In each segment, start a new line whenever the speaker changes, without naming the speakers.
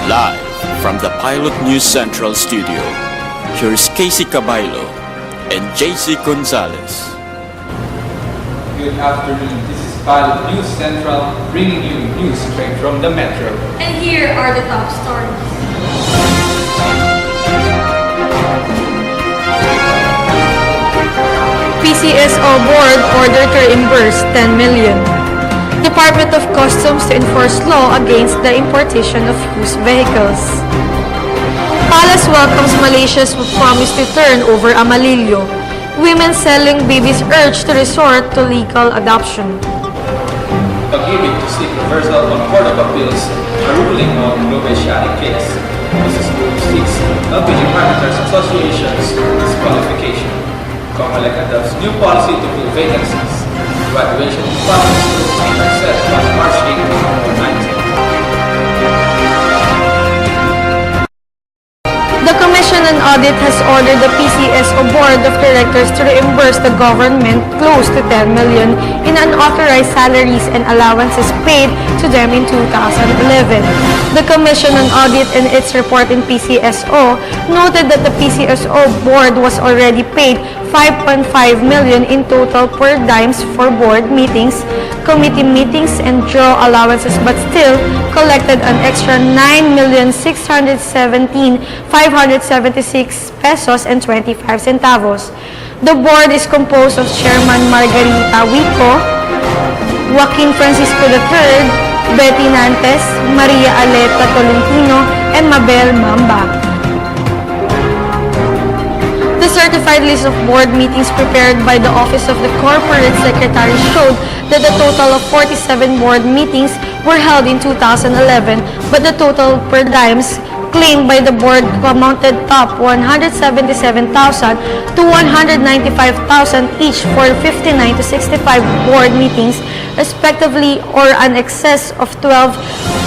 Live from the Pilot News Central studio, here's Casey Caballo and JC Gonzalez.
Good afternoon, this is Pilot News Central, bringing you news straight from the Metro.
And here are the top stories. PCSO Board ordered to reimburse 10 million. Department of Customs to enforce law against the importation of used vehicles. Palace welcomes Malaysia's promise to turn over Amalillo. Women selling babies urged to resort to legal adoption.
Pag-ibig to seek reversal on Court of Appeals, a ruling on Global case. This is Group 6, LPG Managers Association's disqualification. Comelec adopts new policy to fill vacancies. Graduation classes are set on March 8 or 19.
The Commission on Audit has ordered the PCSO Board of Directors to reimburse the government close to 10 million in unauthorized salaries and allowances paid to them in 2011. The Commission on Audit in its report in PCSO noted that the PCSO Board was already paid 5.5 million in total per dimes for board meetings, committee meetings, and draw allowances, but still collected an extra 9,617,576 pesos and 25 centavos. The board is composed of Chairman Margarita Wico, Joaquin Francisco III, Betty Nantes, Maria Aleta Tolentino, and Mabel Mamba. The certified list of board meetings prepared by the Office of the Corporate Secretary showed that a total of 47 board meetings were held in 2011, but the total per dimes claimed by the board amounted top 177,000 to 195,000 each for 59 to 65 board meetings, respectively, or an excess of 12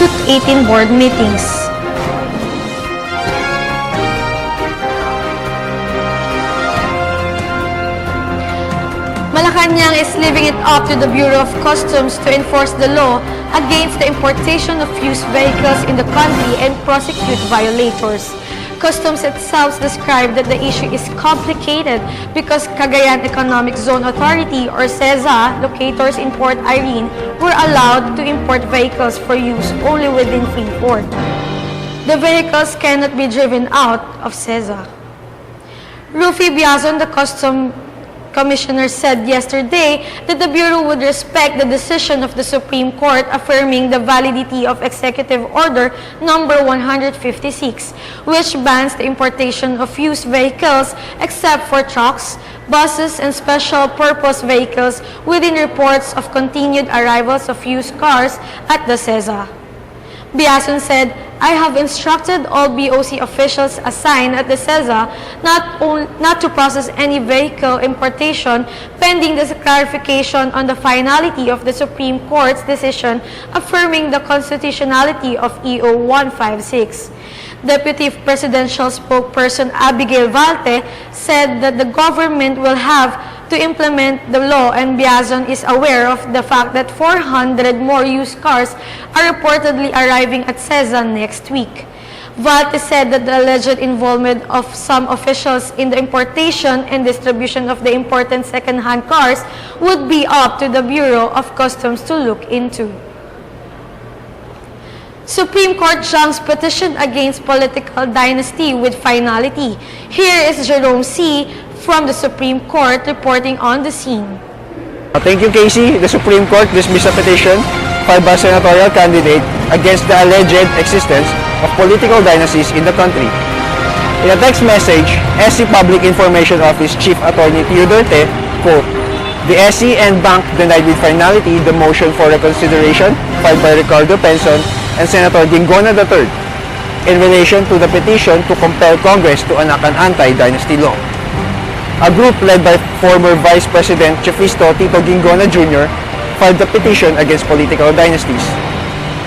to 18 board meetings. Malacanang is leaving it up to the Bureau of Customs to enforce the law against the importation of used vehicles in the country and prosecute violators. Customs itself described that the issue is complicated because Cagayan Economic Zone Authority or CEZA locators in Port Irene were allowed to import vehicles for use only within Freeport. The vehicles cannot be driven out of CEZA. Rufy Biazon, the Customs Commissioner, said yesterday that the Bureau would respect the decision of the Supreme Court affirming the validity of Executive Order number 156, which bans the importation of used vehicles except for trucks, buses, and special purpose vehicles within reports of continued arrivals of used cars at the CEZA. Biazon said, "I have instructed all BOC officials assigned at the CEZA not to process any vehicle importation pending the clarification on the finality of the Supreme Court's decision affirming the constitutionality of EO 156. Deputy Presidential Spokesperson Abigail Valte said that the government will have to implement the law, and Biazon is aware of the fact that 400 more used cars are reportedly arriving at CEZA next week. Valte said that the alleged involvement of some officials in the importation and distribution of the important second-hand cars would be up to the Bureau of Customs to look into. Supreme Court junks petition against political dynasty with finality. Here is Jerome C. from the Supreme Court reporting on the scene.
Thank you, Casey. The Supreme Court dismissed a petition filed by a senatorial candidate against the alleged existence of political dynasties in the country. In a text message, SC Public Information Office Chief Attorney Tio Duterte, quote, "The SC and Bank denied with finality the motion for reconsideration filed by Ricardo Penson and Senator Dingona III in relation to the petition to compel Congress to enact an anti-dynasty law. A group led by former Vice President Chifisto Tito Dingona Jr. filed the petition against political dynasties.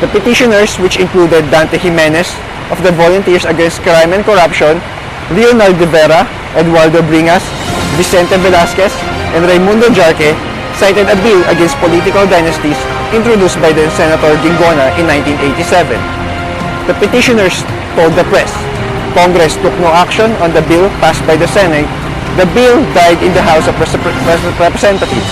The petitioners, which included Dante Jimenez of the Volunteers Against Crime and Corruption, Leonard de Vera, Eduardo Bringas, Vicente Velasquez, and Raimundo Jarque, cited a bill against political dynasties introduced by then Senator Dingona in 1987. The petitioners told the press, Congress took no action on the bill passed by the Senate. The bill died in the House of Representatives.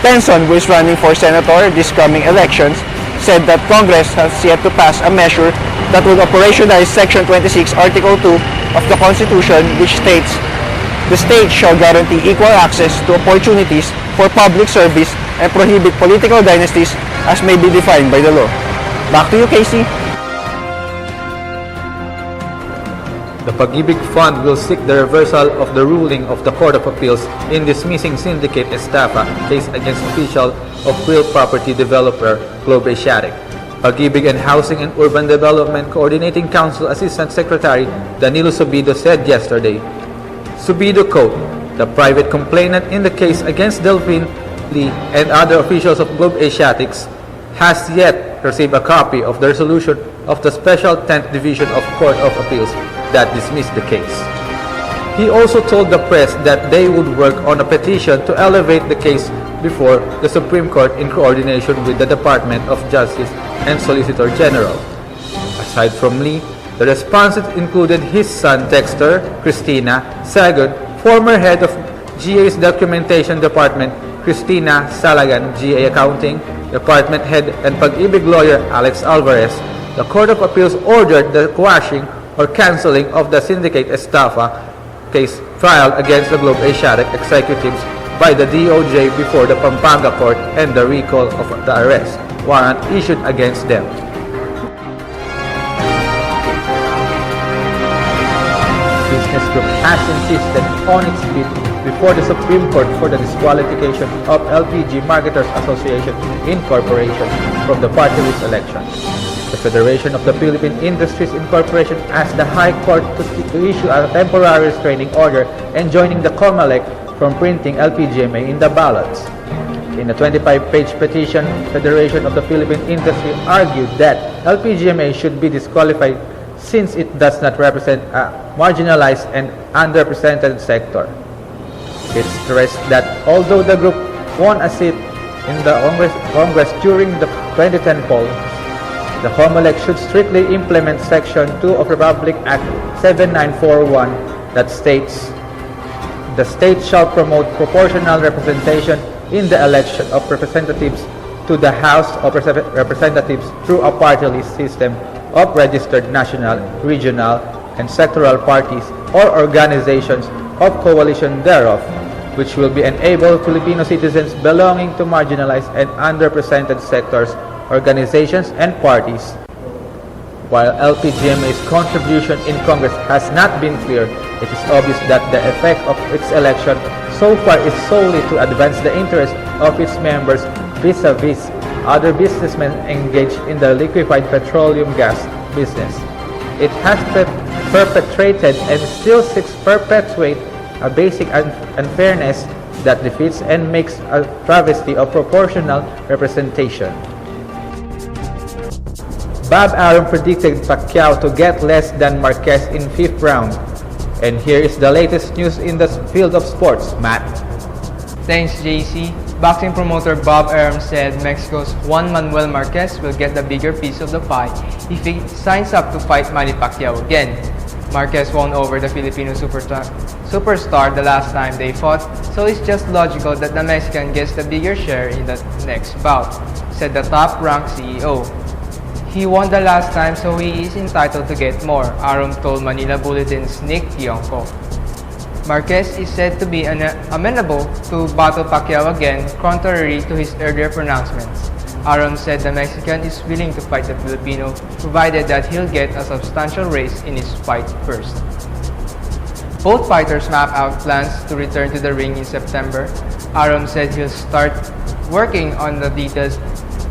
Tenson, who is running for senator this coming elections, said that Congress has yet to pass a measure that would operationalize Section 26, Article 2 of the Constitution, which states, the state shall guarantee equal access to opportunities for public service and prohibit political dynasties as may be defined by the law. Back to you, Casey.
The Pag-ibig Fund will seek the reversal of the ruling of the Court of Appeals in dismissing Syndicate Estafa case against official of real property developer Globe Asiatic. Pag-ibig and Housing and Urban Development Coordinating Council Assistant Secretary Danilo Subido said yesterday. Subido quote, the private complainant in the case against Delphine Lee and other officials of Globe Asiatics has yet received a copy of the resolution of the Special 10th Division of Court of Appeals that dismissed the case. He also told the press that they would work on a petition to elevate the case before the Supreme Court in coordination with the Department of Justice and Solicitor General. Aside from Lee, the responses included his son Dexter, Christina, Sagud, former head of GA's Documentation Department, Christina Salagan, GA Accounting Department Head, and Pag-ibig lawyer Alex Alvarez. The Court of Appeals ordered the quashing or cancelling of the Syndicate Estafa case filed against the Globe Asiatic executives by the DOJ before the Pampanga Court and the recall of the arrest warrant issued against them. Business Group has insisted on its bid before the Supreme Court for the disqualification of LPG Marketers Association Incorporation from the party list election. The Federation of the Philippine Industries Incorporation asked the High Court to issue a temporary restraining order enjoining the COMELEC from printing LPGMA in the ballots. In a 25-page petition, Federation of the Philippine Industry argued that LPGMA should be disqualified since it does not represent a marginalized and underrepresented sector. It stressed that although the group won a seat in the Congress during the 2010 poll, the COMELEC should strictly implement Section 2 of Republic Act 7941 that states, the state shall promote proportional representation in the election of representatives to the House of Representatives through a party list system of registered national, regional, and sectoral parties or organizations of coalition thereof, which will be enable Filipino citizens belonging to marginalized and underrepresented sectors, organizations, and parties. While LPGMA's contribution in Congress has not been clear, it is obvious that the effect of its election so far is solely to advance the interests of its members vis-a-vis other businessmen engaged in the liquefied petroleum gas business. It has perpetrated and still seeks to perpetuate a basic unfairness that defeats and makes a travesty of proportional representation. Bob Arum predicted Pacquiao to get less than Marquez in 5th round. And here is the latest news in the field of sports, Matt.
Thanks, JC. Boxing promoter Bob Arum said Mexico's Juan Manuel Marquez will get the bigger piece of the pie if he signs up to fight Manny Pacquiao again. Marquez won over the Filipino superstar the last time they fought, so it's just logical that the Mexican gets the bigger share in the next bout, said the top-ranked CEO. He won the last time, so he is entitled to get more, Arum told Manila Bulletin's Nick Pionco. Marquez is said to be amenable to battle Pacquiao again, contrary to his earlier pronouncements. Arum said the Mexican is willing to fight the Filipino, provided that he'll get a substantial raise in his fight first. Both fighters map out plans to return to the ring in September. Arum said he'll start working on the details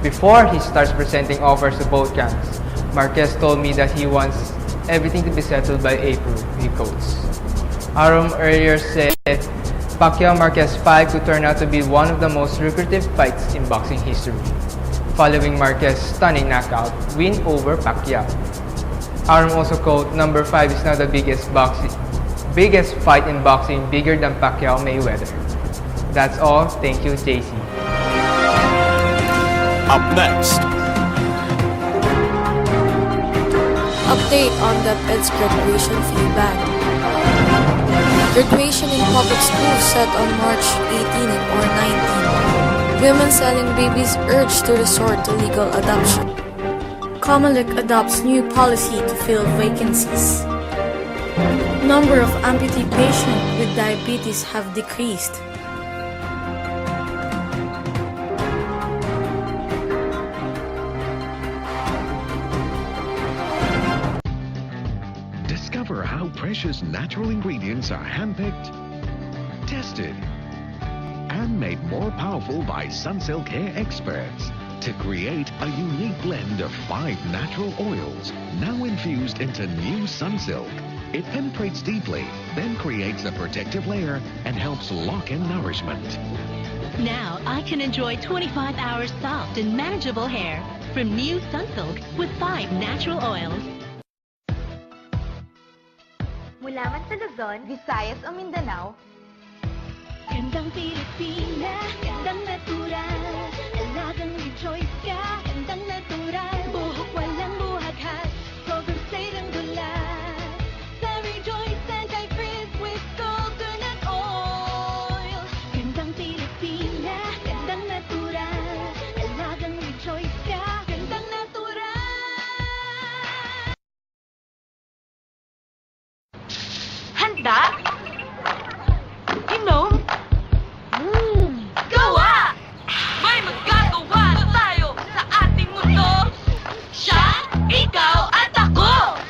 before he starts presenting offers to both camps. Marquez told me that he wants everything to be settled by April, he quotes. Arum earlier said Pacquiao-Marquez fight could turn out to be one of the most lucrative fights in boxing history, following Marquez's stunning knockout win over Pacquiao. Arum also quote, "Number 5 is now the biggest fight in boxing, bigger than Pacquiao-Mayweather." That's all. Thank you, JC.
Up next,
Update on DepEd's graduation fee ban. Graduation in public schools set on March 18 or 19. Women selling babies urged to resort to legal adoption. Comelec adopts new policy to fill vacancies. Number of amputee patients with diabetes have decreased.
Discover how precious natural ingredients are handpicked, tested, and made more powerful by Sunsilk hair experts to create a unique blend of 5 natural oils now infused into new Sunsilk. It penetrates deeply, then creates a protective layer and helps lock in nourishment.
Now I can enjoy 25 hours soft and manageable hair from new Sunsilk with 5 natural oils.
Mula man sa Luzon, Visayas o Mindanao,
Gandang Pilipina, gandang natural, alagang may choice ka, gandang natural, buhok walang buhaghas, sobrang straight ang dula. Sa Rejoice Anti-Frizz with coconut oil. Gandang Pilipina, gandang natural, alagang may choice ka, gandang natural.
handa, inom, gawa! May magagawa na tayo sa ating mundo. Siya, ikaw, at ako!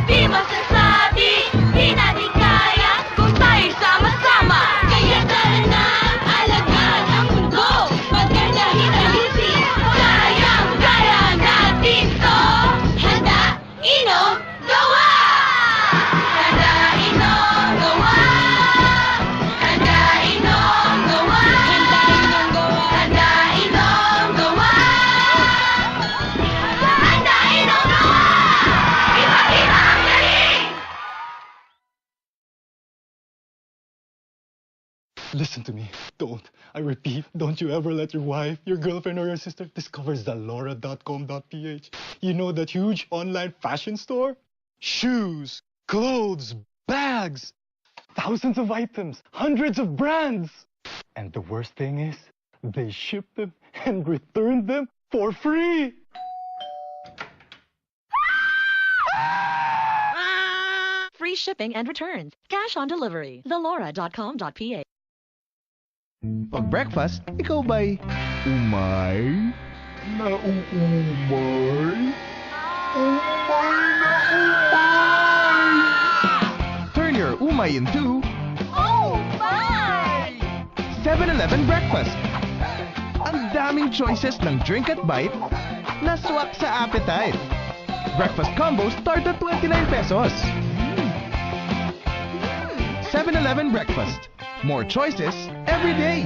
Di masasabi, di natin kaya kung tayo sama-sama. Kaya tara na, alagaan ang mundo. Magkanahin ayusin, kayang-kaya natin to. Handa, inom, gawa! Handa, inom, gawa! Handa, inom, gawa! Handa, inom, gawa! Handa, inom, gawa! Handa, inom, gawa! Iba-iba ang galing!
Listen to me. I repeat, don't you ever let your wife, your girlfriend, or your sister discover Zalora.com.ph. You know that huge online fashion store? Shoes, clothes, bags, thousands of items, hundreds of brands. And the worst thing is, they ship them and return them for free.
Free shipping and returns. Cash on delivery. Zalora.com.ph.
Pag breakfast, ikaw ba'y umay? Nauumay? Turn your umay into
Oh, my!
7-Eleven breakfast. Ang daming choices ng drink at bite na swak sa appetite. Breakfast combos start at 29 pesos. 7-Eleven breakfast. More choices every day.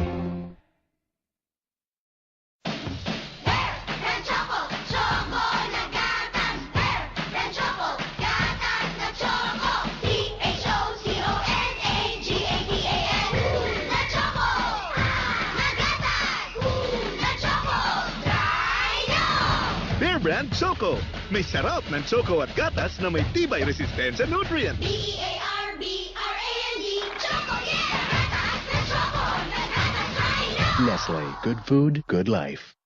Bear Brand Choco. May sarap ng choco at gatas na may tibay resistensya nutrients.
B-E-A-R-B-R-A-N-D, Choco, yeah! Gatas na Choco, na gatas tayo!
Nestle, good food, good life.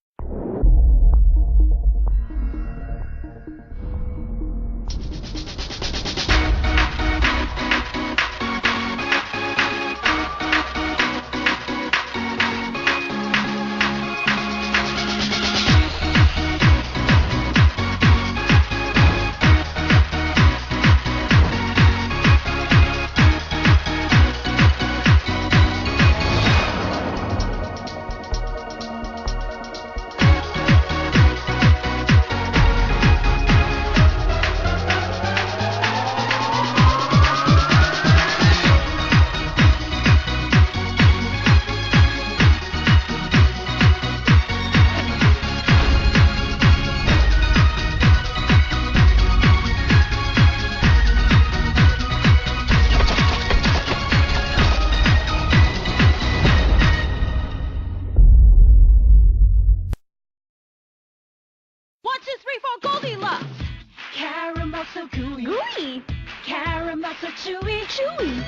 so gooey. Gooey! Caramel so chewy. Chewy!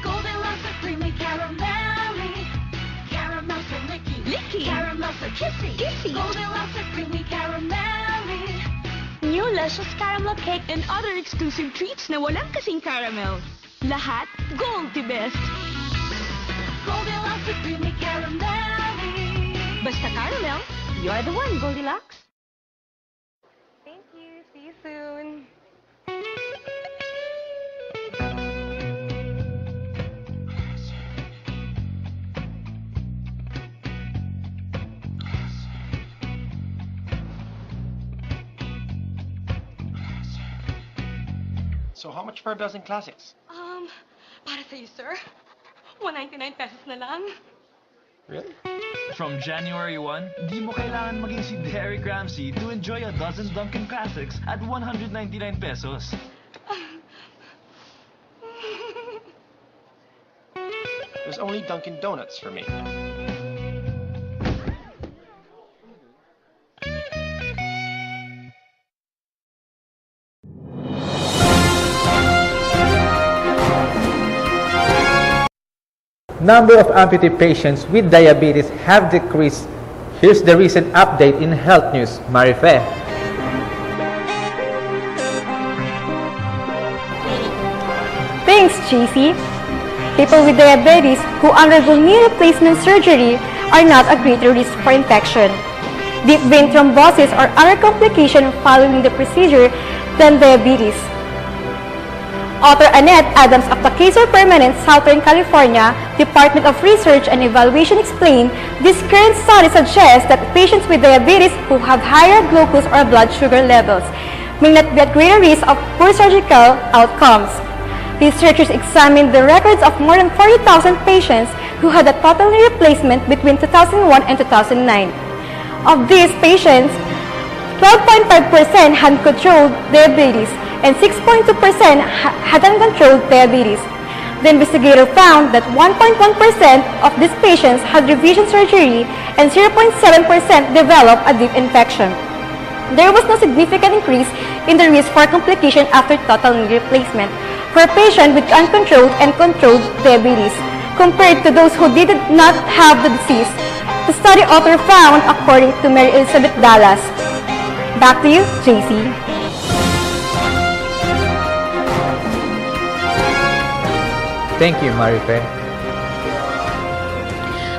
Goldilocks so creamy, caramelly. Caramel so licky. Licky! Caramel so kissy. Kissy! Goldilocks so creamy, caramelly. New luscious caramel cake and other exclusive treats na walang kasing caramel. Lahat Goldie Best. Goldilocks so creamy, caramelly. Basta caramel, you're the one, Goldilocks.
Thank you. See you soon.
So how much for a dozen classics?
Para sa'yo, sir. 199 pesos na lang.
Really?
From January 1, di mo kailangan maging si Derek Ramsey to enjoy a dozen Dunkin' Classics at 199 pesos.
There's only Dunkin' Donuts for me.
Number of amputee patients with diabetes have decreased. Here's the recent update in health news. Marife.
Thanks, JC. People with diabetes who undergo knee replacement surgery are not at greater risk for infection, deep vein thrombosis, or other complication following the procedure than diabetes. Author Annette Adams of the Kaiser Permanente, Southern California, Department of Research and Evaluation explained, this current study suggests that patients with diabetes who have higher glucose or blood sugar levels may not be at greater risk of poor surgical outcomes. Researchers examined the records of more than 40,000 patients who had a total knee replacement between 2001 and 2009. Of these patients, 12.5% had controlled diabetes and 6.2% had uncontrolled diabetes. The investigator found that 1.1% of these patients had revision surgery and 0.7% developed a deep infection. There was no significant increase in the risk for complication after total knee replacement for a patient with uncontrolled and controlled diabetes compared to those who did not have the disease, the study author found, according to Mary Elizabeth Dallas. Back to you, JC.
Thank you, Marife.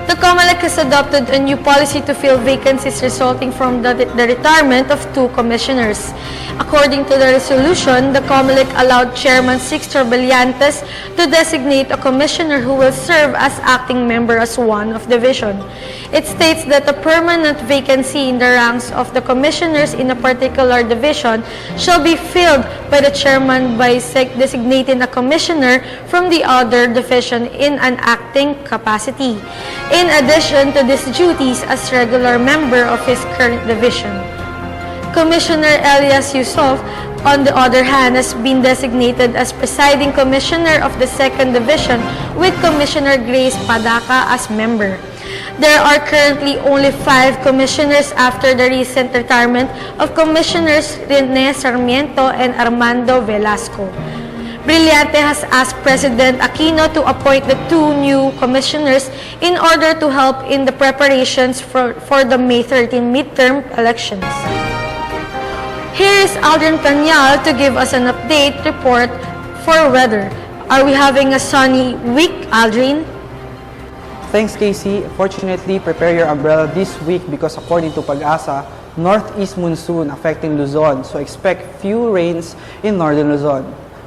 The COMELEC has adopted a new policy to fill vacancies resulting from the retirement of 2 commissioners. According to the resolution, the COMELEC allowed Chairman Sixto Brillantes to designate a commissioner who will serve as acting member as one of division. It states that a permanent vacancy in the ranks of the commissioners in a particular division shall be filled by the chairman by designating a commissioner from the other division in an acting capacity, in addition to these duties as regular member of his current division. Commissioner Elias Yusuf, on the other hand, has been designated as presiding commissioner of the 2nd Division with Commissioner Grace Padaka as member. There are currently only 5 commissioners after the recent retirement of Commissioners Rene Sarmiento and Armando Velasco. Brillante has asked President Aquino to appoint the 2 new commissioners in order to help in the preparations for the May 13 midterm elections. Here is Aldrin Cañal to give us an update report for weather. Are we having a sunny week, Aldrin?
Thanks, Casey. Fortunately, prepare your umbrella this week because according to Pag-asa, northeast monsoon affecting Luzon, so expect few rains in northern Luzon.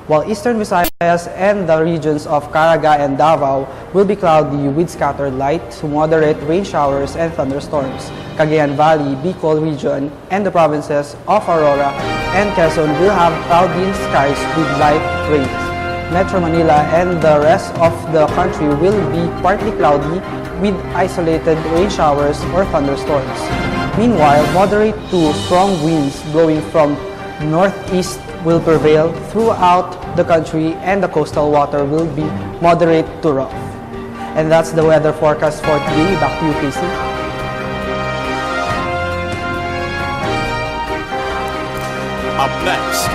While eastern Visayas and the regions of Caraga and Davao will be cloudy with scattered light to moderate rain showers and thunderstorms. Cagayan Valley, Bicol region, and the provinces of Aurora and Quezon will have cloudy skies with light rains. Metro Manila and the rest of the country will be partly cloudy with isolated rain showers or thunderstorms. Meanwhile, moderate to strong winds blowing from northeast will prevail throughout the country and the coastal water will be moderate to rough. And that's the weather forecast for today. Back to you, Casey.
Up next,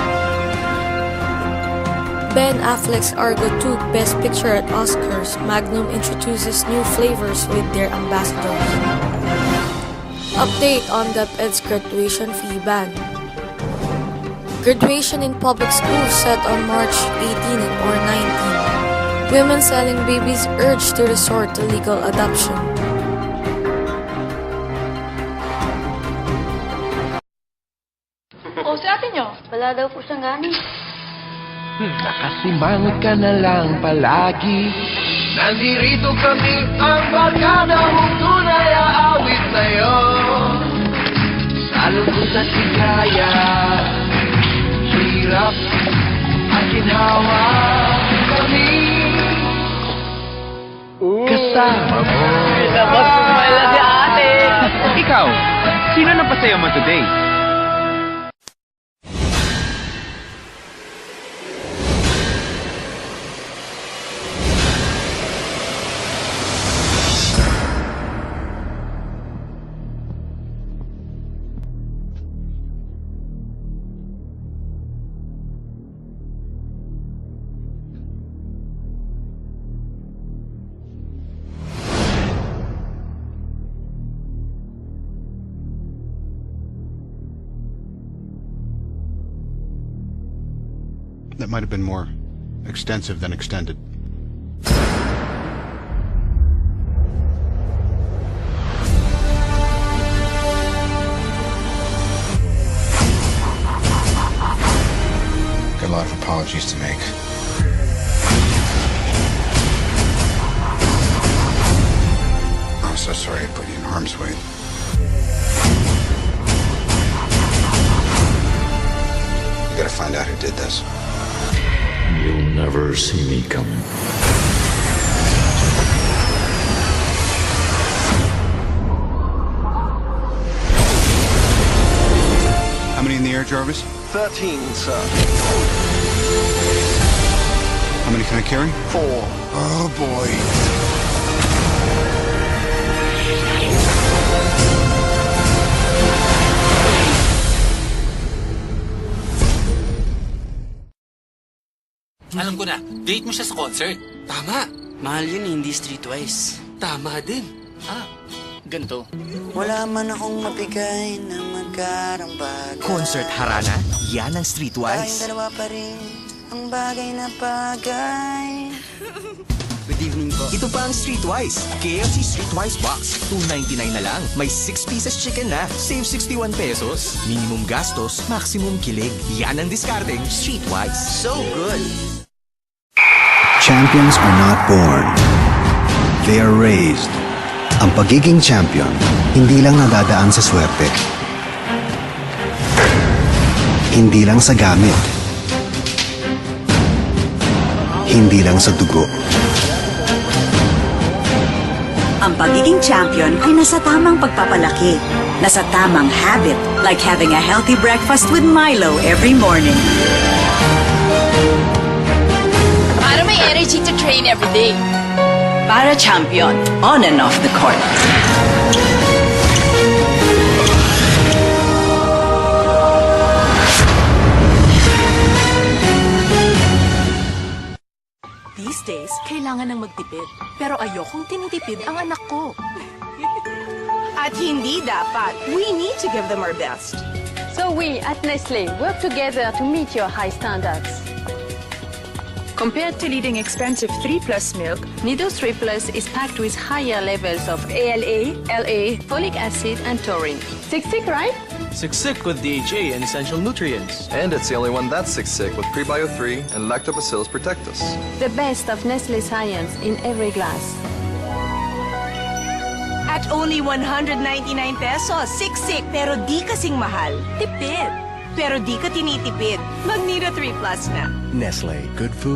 Ben Affleck's Argo took Best Picture at Oscars, Magnum introduces new flavors with their ambassadors. Update on DepEd's graduation fee ban. Graduation in public schools set on March 18 or 19. Women selling babies urged to resort to legal adoption.
O, si ate nyo?
Wala daw po siyang gani.
Nakasimangot ka na lang palagi. Nandirito kami ang barkada mong tunay aawit sa'yo. Sa lungkot at sigaya, hirap at ginhawa kami. Kasama mo.
Dapat sumala si ate.
Ikaw, sino napasayo mo today?
That might have been more extensive than extended.
Got a lot of apologies to make. I'm so sorry I put you in harm's way. You gotta find out who did this.
You'll never see me coming.
How many in the air, Jarvis?
13, sir.
How many can I carry?
4.
Oh, boy.
Alam ko na, date mo siya sa concert.
Tama. Mahal yun, hindi streetwise. Tama din. Ganto.
Wala man akong mapigay na magkarambag.
Concert harana, yan ang streetwise.
Tayong dalawa pa rin ang bagay na bagay.
Good evening po. Ito pa ang Streetwise. KFC Streetwise Box. $2.99 na lang. May 6 pieces chicken na. Save 61 pesos. Minimum gastos, maximum kilig. Yan ang diskardeng Streetwise. So good!
Champions are not born. They are raised. Ang pagiging champion, hindi lang nadadaan sa swerte. Hindi lang sa gamit. Hindi lang sa dugo.
Ang pagiging champion ay nasa tamang pagpapalaki. Nasa tamang habit, like having a healthy breakfast with Milo every morning.
Para may energy to train every day.
Para champion, on and off the court.
These days, kailangan ng magtipid. Pero ayokong tinitipid ang anak ko.
At hindi dapat. We need to give them our best.
So we at Nestle work together to meet your high standards.
Compared to leading expensive 3 Plus milk, Nido 3 Plus is packed with higher levels of ALA, LA, folic acid, and taurine.
Sick, right?
Sick with DHA and essential nutrients.
And it's the only one that's sick with Prebio 3 and Lactobacillus protectus.
The best of Nestle science in every glass.
At only 199 pesos, siksik pero di kasing mahal. Tipid. Pero di ka tinitipid. Mag Nido 3 Plus na.
Nestle, good food.